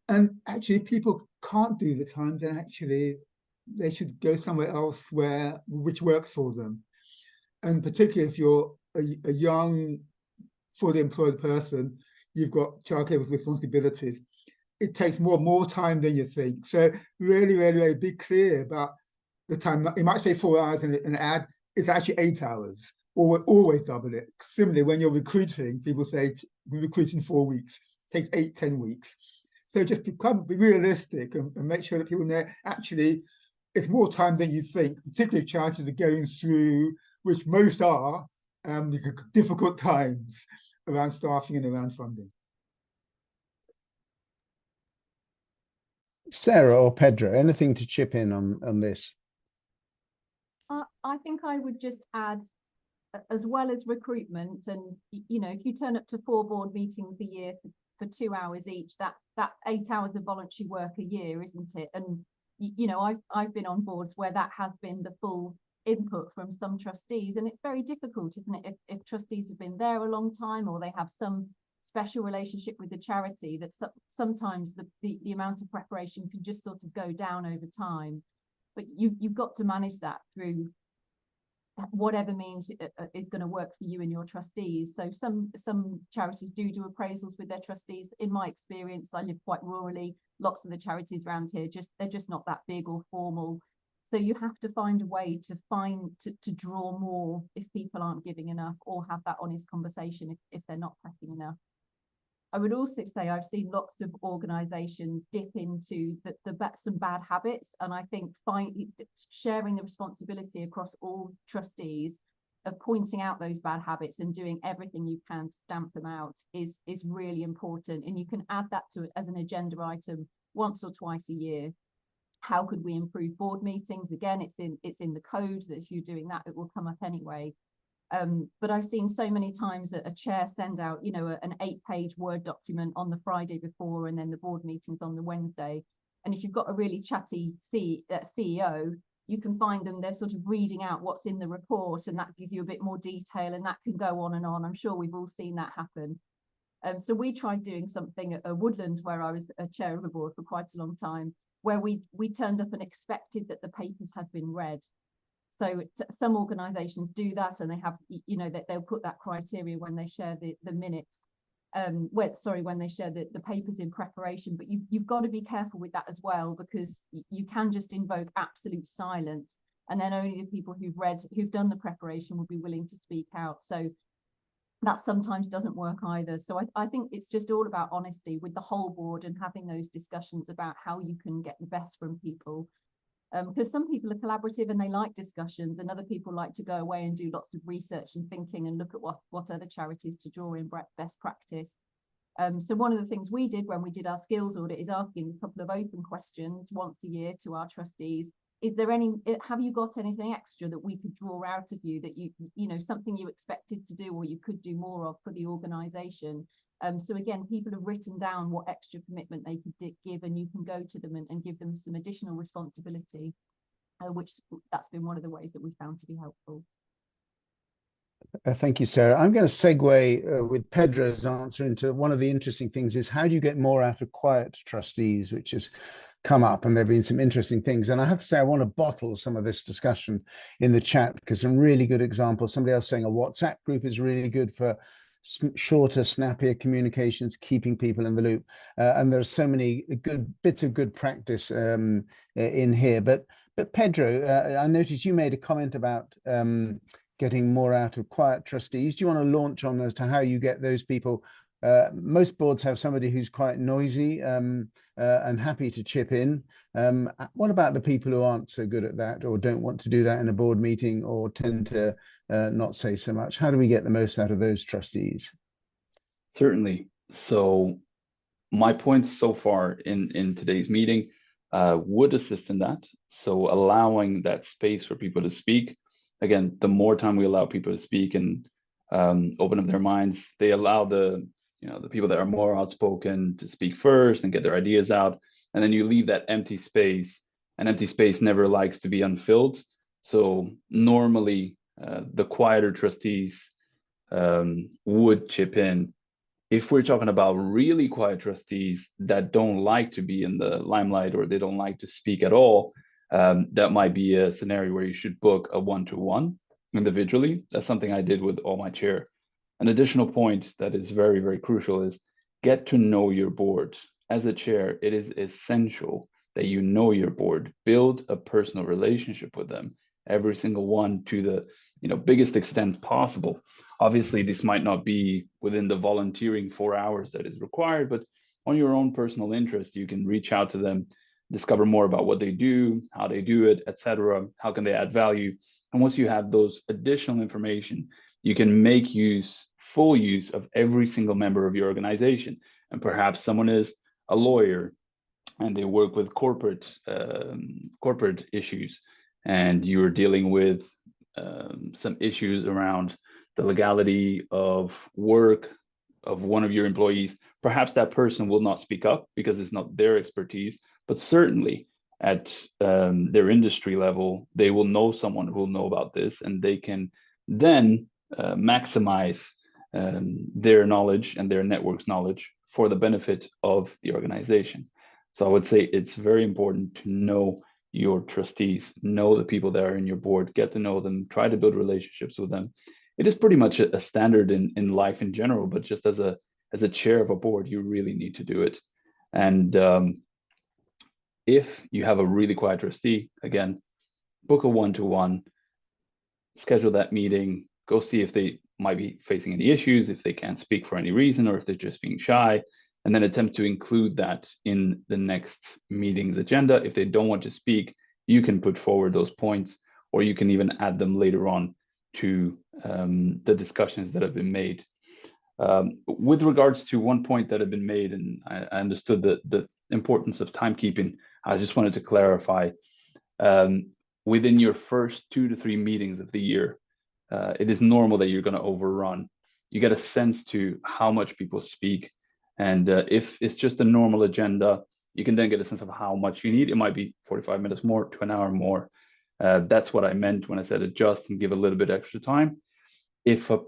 And actually, people can't do the time, then actually they should go somewhere else which works for them. And particularly if you're a young, fully employed person, you've got childcare responsibilities. It takes more time than you think. So really be clear about the time. You might say 4 hours in an ad, it's actually 8 hours. Or always double it. Similarly, when you're recruiting, people say recruit in 4 weeks. It takes 8-10 weeks. So just be realistic and make sure that people know actually it's more time than you think, particularly charities are going through, which most are, difficult times around staffing and around funding. Sarah or Pedro, anything to chip in on this? I think I would just add, as well as recruitment, and if you turn up to 4 board meetings a year for 2 hours each, that 8 hours of voluntary work a year, isn't it? And I've been on boards where that has been the full input from some trustees, and it's very difficult, isn't it, if trustees have been there a long time or they have some special relationship with the charity, that sometimes the amount of preparation can just sort of go down over time. But you've got to manage that through whatever means is going to work for you and your trustees. So some charities do appraisals with their trustees. In my experience, I live quite rurally. Lots of the charities around here they're just not that big or formal. So you have to find a way to draw more if people aren't giving enough, or have that honest conversation if they're not prepping enough. I would also say I've seen lots of organisations dip into some bad habits, and I think sharing the responsibility across all trustees of pointing out those bad habits and doing everything you can to stamp them out is really important. And you can add that to it as an agenda item once or twice a year. How could we improve board meetings? Again, it's in the code that if you're doing that, it will come up anyway. But I've seen so many times that a chair send out, you know, an 8-page Word document on the Friday before, and then the board meeting's on the Wednesday. And if you've got a really chatty CEO, you can find them, they're sort of reading out what's in the report, and that gives you a bit more detail, and that can go on and on. I'm sure we've all seen that happen. So we tried doing something at Woodland, where I was a chair of a board for quite a long time, where we turned up and expected that the papers had been read. So some organisations do that, and they have, you know, that they'll put that criteria when they share the minutes, when they share the papers in preparation. But you've got to be careful with that as well, because you can just invoke absolute silence, and then only the people who've done the preparation will be willing to speak out. So that sometimes doesn't work either. So I think it's just all about honesty with the whole board, and having those discussions about how you can get the best from people. Because some people are collaborative and they like discussions, and other people like to go away and do lots of research and thinking and look at what other charities to draw in best practice. So one of the things we did when we did our skills audit is asking a couple of open questions once a year to our trustees. Have you got anything extra that we could draw out of you, that you know, something you expected to do or you could do more of for the organisation? So again, people have written down what extra commitment they could give, and you can go to them and give them some additional responsibility, which that's been one of the ways that we found to be helpful. Thank you, Sarah. I'm going to segue with Pedro's answer into one of the interesting things is, how do you get more out of quiet trustees, which has come up, and there have been some interesting things. And I have to say, I want to bottle some of this discussion in the chat, because some really good examples. Somebody else saying a WhatsApp group is really good for shorter, snappier communications, keeping people in the loop. And there are so many good bits of good practice in here. But Pedro, I noticed you made a comment about getting more out of quiet trustees. Do you want to launch on as to how you get those people? Most boards have somebody who's quite noisy and happy to chip in. What about the people who aren't so good at that, or don't want to do that in a board meeting, or tend to not say so much? How do we get the most out of those trustees? Certainly. So my points so far in today's meeting would assist in that. So allowing that space for people to speak. Again, the more time we allow people to speak and open up their minds, they allow the people that are more outspoken to speak first and get their ideas out, and then you leave that empty space. An empty space never likes to be unfilled. So normally the quieter trustees would chip in. If we're talking about really quiet trustees that don't like to be in the limelight, or they don't like to speak at all, that might be a scenario where you should book a one-to-one individually. That's something I did with all my chair. An additional point that is very, very crucial is get to know your board. As a chair, it is essential that you know your board, build a personal relationship with them, every single one, to the biggest extent possible. Obviously, this might not be within the volunteering 4 hours that is required, but on your own personal interest, you can reach out to them, discover more about what they do, how they do it, etc. How can they add value? And once you have those additional information, you can make full use of every single member of your organization. And perhaps someone is a lawyer and they work with corporate issues, and you're dealing with some issues around the legality of work of one of your employees. Perhaps that person will not speak up because it's not their expertise, but certainly at their industry level, they will know someone who will know about this, and they can then maximize their knowledge and their network's knowledge for the benefit of the organization. So I would say it's very important to know your trustees, know the people that are in your board, get to know them, try to build relationships with them. It is pretty much a standard in life in general, but just as a chair of a board, you really need to do it. And if you have a really quiet trustee, again, book a one-to-one, schedule that meeting, go see if they might be facing any issues, if they can't speak for any reason, or if they're just being shy, and then attempt to include that in the next meeting's agenda. If they don't want to speak, you can put forward those points, or you can even add them later on to the discussions that have been made. With regards to one point that had been made, and I understood the importance of timekeeping, I just wanted to clarify, within your first 2 to 3 meetings of the year, it is normal that you're going to overrun. You get a sense to how much people speak. And if it's just a normal agenda, you can then get a sense of how much you need. It might be 45 minutes more to an hour more. That's what I meant when I said adjust and give a little bit extra time. If a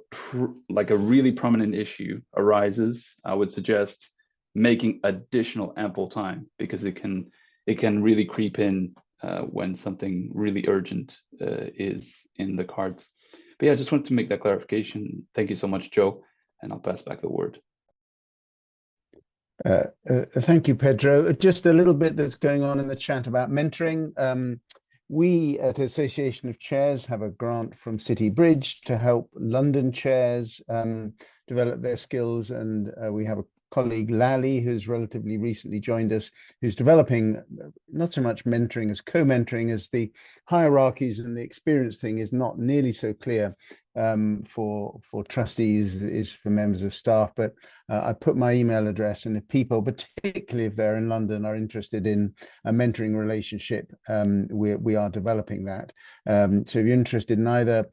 really prominent issue arises, I would suggest making additional ample time, because it can really creep in when something really urgent is in the cards. But yeah, I just wanted to make that clarification. Thank you so much, Joe, and I'll pass back the word. Thank you, Pedro. Just a little bit that's going on in the chat about mentoring. We at Association of Chairs have a grant from City Bridge to help London chairs develop their skills, and we have a colleague, Lally, who's relatively recently joined us, who's developing not so much mentoring as co-mentoring, as the hierarchies and the experience thing is not nearly so clear for trustees as it is for members of staff. But I put my email address, and if people, particularly if they're in London, are interested in a mentoring relationship, we are developing that. So if you're interested in either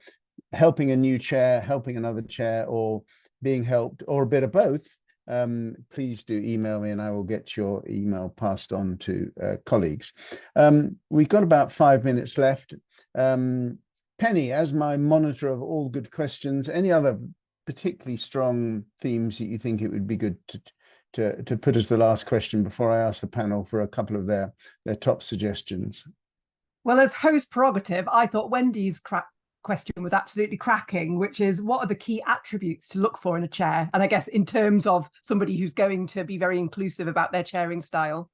helping a new chair, helping another chair, or being helped, or a bit of both, please do email me and I will get your email passed on to colleagues. We've got about 5 minutes left. Penny, as my monitor of all good questions, any other particularly strong themes that you think it would be good to put as the last question before I ask the panel for a couple of their top suggestions? Well, as host prerogative, I thought Wendy's question was absolutely cracking, which is, what are the key attributes to look for in a chair? And I guess in terms of somebody who's going to be very inclusive about their chairing style.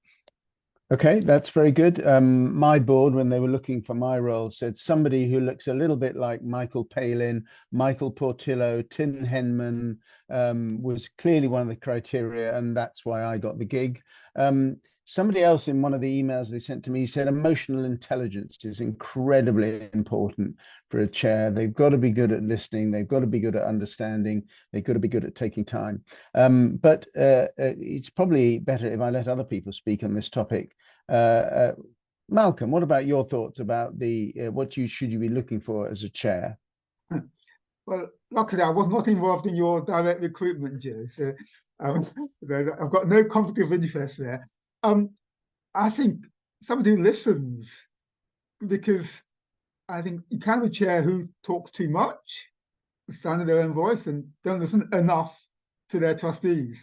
Okay, that's very good. My board, when they were looking for my role, said somebody who looks a little bit like Michael Palin, Michael Portillo, Tim Henman was clearly one of the criteria, and that's why I got the gig. Somebody else in one of the emails they sent to me said emotional intelligence is incredibly important for a chair. They've got to be good at listening. They've got to be good at understanding. They've got to be good at taking time. But it's probably better if I let other people speak on this topic. Malcolm, what about your thoughts about what should you be looking for as a chair? Well, luckily I was not involved in your direct recruitment, Joe, so I've got no conflict of interest there. I think somebody who listens, because I think you can have a chair who talks too much, stand in their own voice, and don't listen enough to their trustees,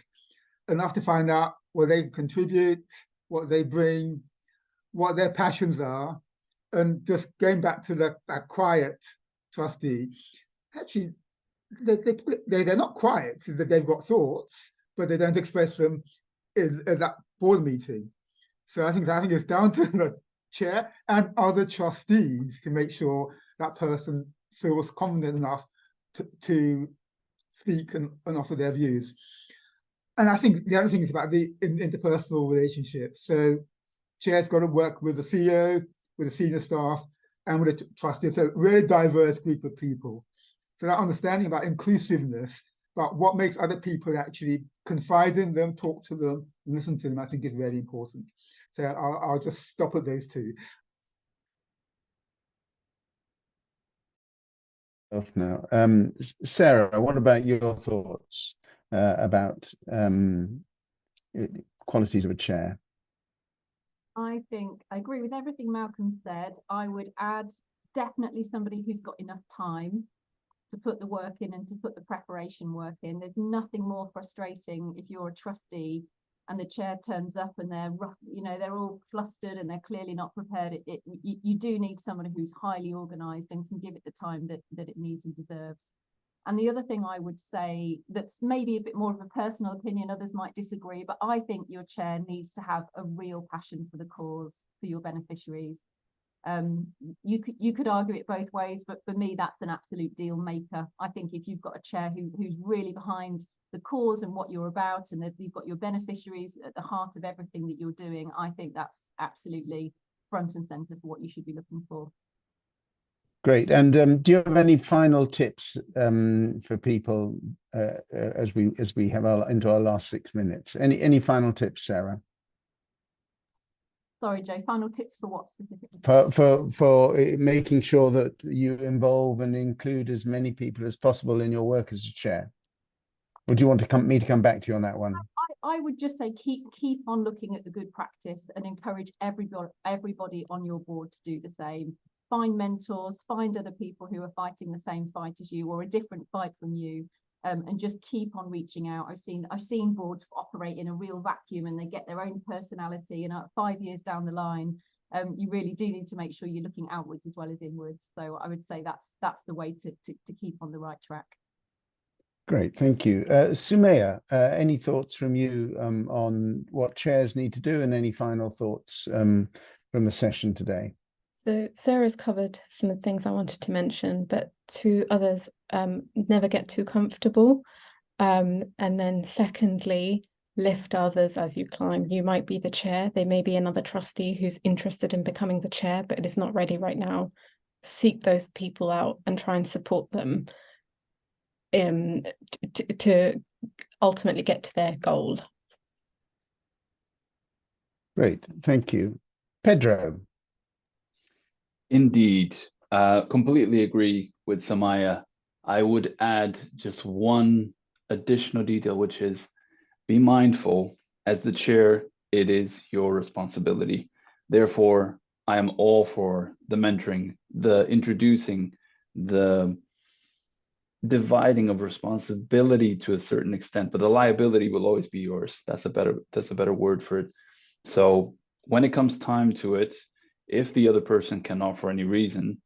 enough to find out what they can contribute, what they bring, what their passions are, and just going back to that quiet trustee. Actually, they're not quiet, that they've got thoughts, but they don't express them in that board meeting. So I think it's down to the chair and other trustees to make sure that person feels confident enough to speak and offer their views. And I think the other thing is about the interpersonal relationship. So chair's got to work with the CEO, with the senior staff, and with the trustees. So a really diverse group of people. So that understanding about inclusiveness, about what makes other people actually confide in them, talk to them, and listen to them, I think is really important. So I'll just stop at those two. Now, Sarah, what about your thoughts about qualities of a chair? I think I agree with everything Malcolm said. I would add definitely somebody who's got enough time to put the work in and to put the preparation work in. There's nothing more frustrating if you're a trustee and the chair turns up and they're rough, they're all flustered and they're clearly not prepared. You do need somebody who's highly organized and can give it the time that it needs and deserves. And the other thing I would say, that's maybe a bit more of a personal opinion, others might disagree, but I think your chair needs to have a real passion for the cause, for your beneficiaries. You could argue it both ways, but for me, that's an absolute deal maker. I think if you've got a chair who's really behind the cause and what you're about, and that you've got your beneficiaries at the heart of everything that you're doing, I think that's absolutely front and center for what you should be looking for. Great. And do you have any final tips for people as we have into our last 6 minutes? Any final tips, Sarah? Sorry, Joe, final tips for what specifically? For making sure that you involve and include as many people as possible in your work as a chair. Or do you want me to come back to you on that one? I would just say keep on looking at the good practice and encourage everybody on your board to do the same. Find mentors, find other people who are fighting the same fight as you or a different fight from you, and just keep on reaching out. I've seen boards operate in a real vacuum and they get their own personality, and 5 years down the line, you really do need to make sure you're looking outwards as well as inwards. So I would say that's the way to keep on the right track. Great, thank you. Sumaya, any thoughts from you on what chairs need to do, and any final thoughts from the session today? So Sarah's covered some of the things I wanted to mention, but two others, never get too comfortable. And then secondly, lift others as you climb. You might be the chair. There may be another trustee who's interested in becoming the chair, but is not ready right now. Seek those people out and try and support them to ultimately get to their goal. Great, thank you. Pedro. Indeed, completely agree with Samaya. I would add just one additional detail, which is be mindful as the chair, it is your responsibility. Therefore, I am all for the mentoring, the introducing, the dividing of responsibility to a certain extent, but the liability will always be yours. That's a better word for it. So when it comes time to it, if the other person cannot for any reason,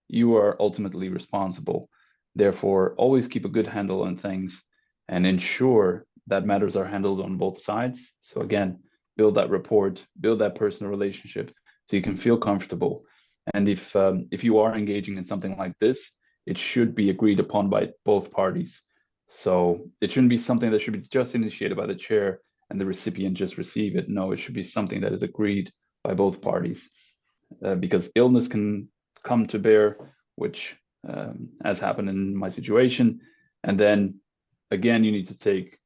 you are ultimately responsible. Therefore, always keep a good handle on things and ensure that matters are handled on both sides. So again, build that rapport, build that personal relationship so you can feel comfortable. And if you are engaging in something like this, it should be agreed upon by both parties. So it shouldn't be something that should be just initiated by the chair and the recipient just receive it. No, it should be something that is agreed by both parties, because illness can come to bear, which has happened in my situation. And then again, you need to take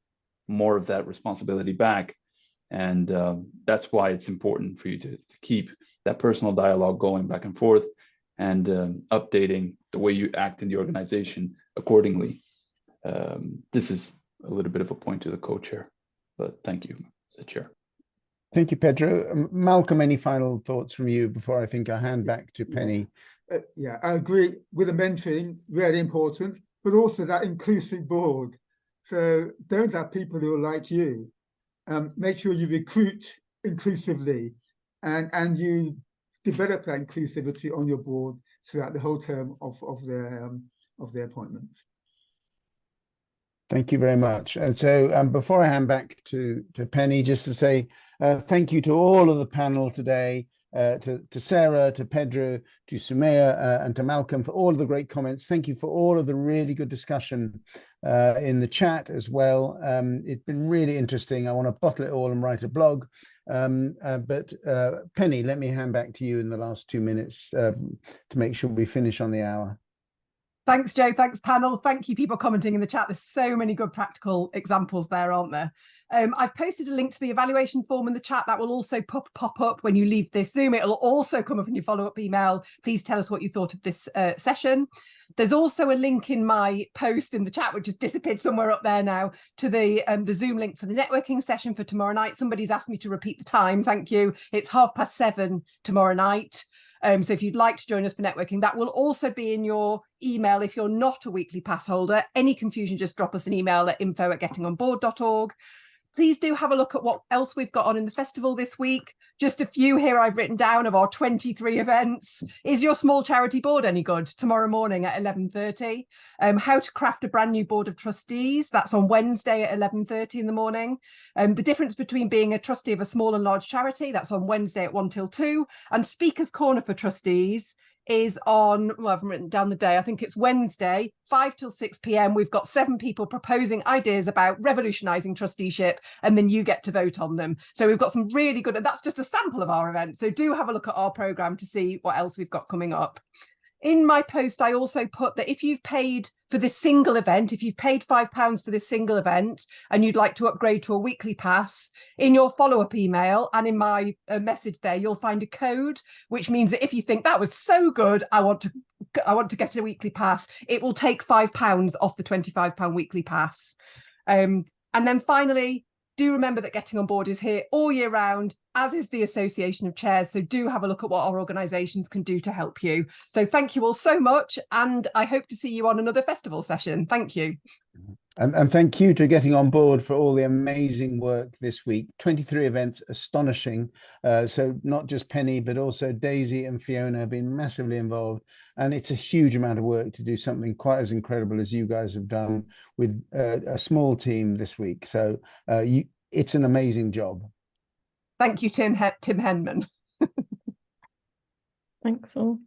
more of that responsibility back. And that's why it's important for you to keep that personal dialogue going back and forth and updating the way you act in the organization accordingly. This is a little bit of a point to the co-chair, but thank you, the chair. Thank you, Pedro. Malcolm, any final thoughts from you before I think I hand back to Penny? Yeah, I agree with the mentoring, really important, but also that inclusive board. So don't have people who are like you. Make sure you recruit inclusively and you develop that inclusivity on your board throughout the whole term of their appointments. Thank you very much. And so before I hand back to Penny, just to say thank you to all of the panel today, to Sarah, to Pedro, to Sumaya, and to Malcolm for all of the great comments. Thank you for all of the really good discussion in the chat as well. It's been really interesting. I want to bottle it all and write a blog. But Penny, let me hand back to you in the last 2 minutes to make sure we finish on the hour. Thanks, Joe. Thanks, panel. Thank you, people commenting in the chat. There's so many good practical examples there, aren't there? I've posted a link to the evaluation form in the chat that will also pop up when you leave this Zoom. It'll also come up in your follow-up email. Please tell us what you thought of this session. There's also a link in my post in the chat, which has disappeared somewhere up there now, to the Zoom link for the networking session for tomorrow night. Somebody's asked me to repeat the time. Thank you. It's 7:30 tomorrow night. So if you'd like to join us for networking, that will also be in your email if you're not a weekly pass holder. Any confusion, just drop us an email at info@gettingonboard.org. Please do have a look at what else we've got on in the festival this week. Just a few here I've written down of our 23 events. Is your small charity board any good? Tomorrow morning at 11:30. How to craft a brand new board of trustees. That's on Wednesday at 11:30 in the morning. The difference between being a trustee of a small and large charity. That's on Wednesday at 1 till 2. And Speaker's Corner for trustees is on, well, I haven't written down the day, I think it's Wednesday, 5 till 6 p.m. We've got 7 people proposing ideas about revolutionising trusteeship, and then you get to vote on them. So we've got some really good, and that's just a sample of our event. So do have a look at our programme to see what else we've got coming up. In my post, I also put that if you've paid for this single event, if you've paid £5 for this single event and you'd like to upgrade to a weekly pass, in your follow-up email and in my message there, you'll find a code, which means that if you think that was so good, I want to get a weekly pass, it will take £5 off the £25 weekly pass. And then finally, do remember that Getting on Board is here all year round, as is the Association of Chairs. So do have a look at what our organisations can do to help you. So thank you all so much. And I hope to see you on another festival session. Thank you. And thank you to Getting on Board for all the amazing work this week. 23 events, astonishing. So not just Penny, but also Daisy and Fiona have been massively involved. And it's a huge amount of work to do something quite as incredible as you guys have done with a small team this week. So it's an amazing job. Thank you, Tim Henman. Thanks all.